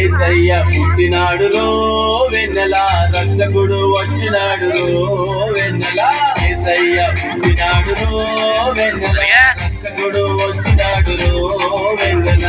ఏసయ్య పుట్టినాడు రో వెన్నెల, రక్షకుడు వచ్చినాడు రో వెన్నెల. ఏసయ్య పుట్టినాడు రో వెన్నెల, రక్షకుడు వచ్చినాడు రో వెన్నెల.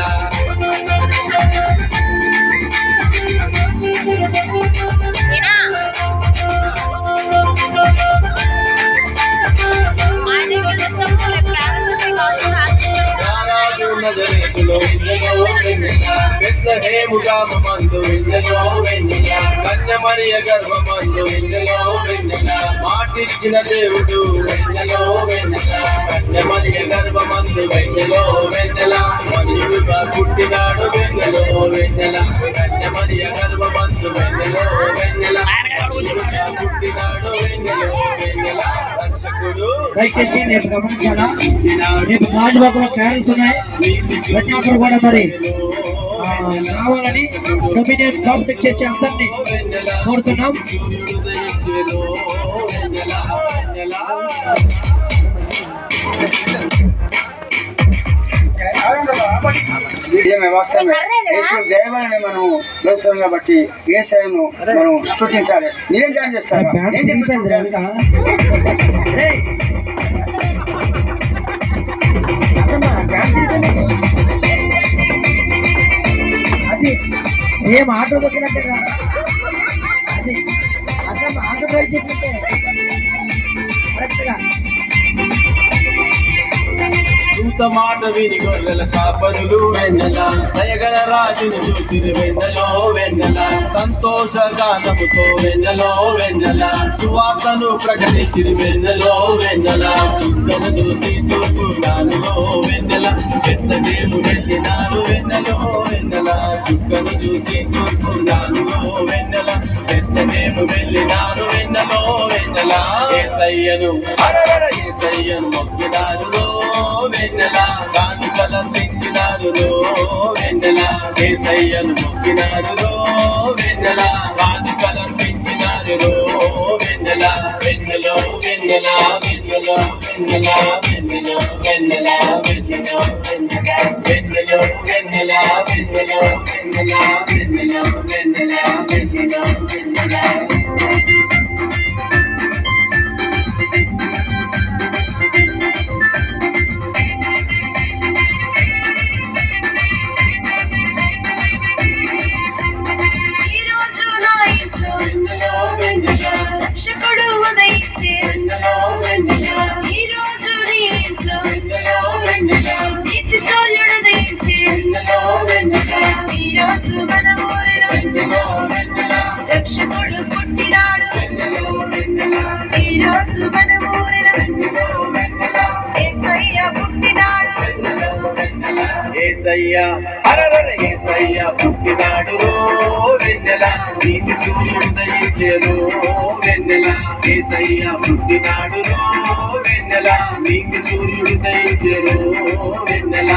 నజరేతులో వెన్నెలో వెన్నెల, బెత్లెహేము గ్రామమందు వెన్నెలో వెన్నెల, కన్య మరియ గర్భమందు వెన్నెలో వెన్నెల, మాటిచ్చిన దేవుడు వెన్నెలో వెన్నెల, కన్య మరియ గర్భమందు వెన్నెలో వెన్నెల, మనుడుగా పుట్టినాడు వెన్నెలో వెన్నెల, కన్య మరియ గర్భమందు వెన్నెలో వెన్నెల, మనుడుగా పుట్టినాడు వెన్నెలో వెన్నెల, రక్షకుడు. దయచేసి రేపు గమనించాలా, రేపు గాజువాకలో క్యారెల్స్ ఉన్నాయి, ప్రతి ఒక్కరు కూడా మరి రావాలని డొమినియన్ కాంప్లెక్స్ చేసే అందరినీ కోరుతున్నాం. దేవాలని మనం ప్రోత్సాహంగా బట్టి ఏసైను మనం సూచించాలి. మీరేం జాయిన్ చేస్తారు? అది సేమ్ ఆటో దొరికినట్టే అది అసలు ఆటో డ్రైవ్ చేసినట్టే కరెక్ట్గా. దూత మాట విని గొర్రెల కాపరులు వెన్నెల, దయగల రాజును చూసిరి వెన్నెలో వెన్నెల, సంతోష గానముతో వెన్నెలో వెన్నెల, సువార్తను ప్రకటించిరి వెన్నెలో వెన్నెల, చుక్కను చూసి తూర్పు గానులో వెన్నెల, బెత్లెహేము వెళ్ళినారు వెన్నెలో వెన్నెల, చుక్కను చూసి తూర్పు గానులో వెన్నెల, బెత్లెహేము వెళ్ళినారు వెన్నెలో వెన్నెల. ఏసయ్యను ఏసయ్యను మొక్కినారు వెన్నెల, కానుకలందించినారు వెన్నెల, ఏసయ్యను మొక్కినారు వెన్నెల, కానుకలందించినారు వెన్నెల. వెన్నెలో వెన్నెల వెన్నెల వెన్నెల వెన్నెల వెన్నెల వెన్నెల వెన్నెల వెన్నెలో వెన్నెల వెన్నెల వెన్నెల వెన్నెల వెన్నెల వెన్నెల వెన్నెల. రక్షకుడు ఉదయించే ఈ రోజు నీ ఇంట్లో నీతి సూర్యుడు ఉదయించే ఈ రోజు మన ఊరిలో రక్షకుడు పుట్టినాడు. ఈ రోజు మన ఊరిలో యేసయ్య పుట్టినాడు. ఏసయ్య ఏసయ్య పుట్టినాడు వెన్నెల, నీతి సూర్యుడు దయించెను వెన్నెల, ఏసయ్య పుట్టినాడు వెన్నెల, నీతి సూర్యుడు దయించెను వెన్నెల.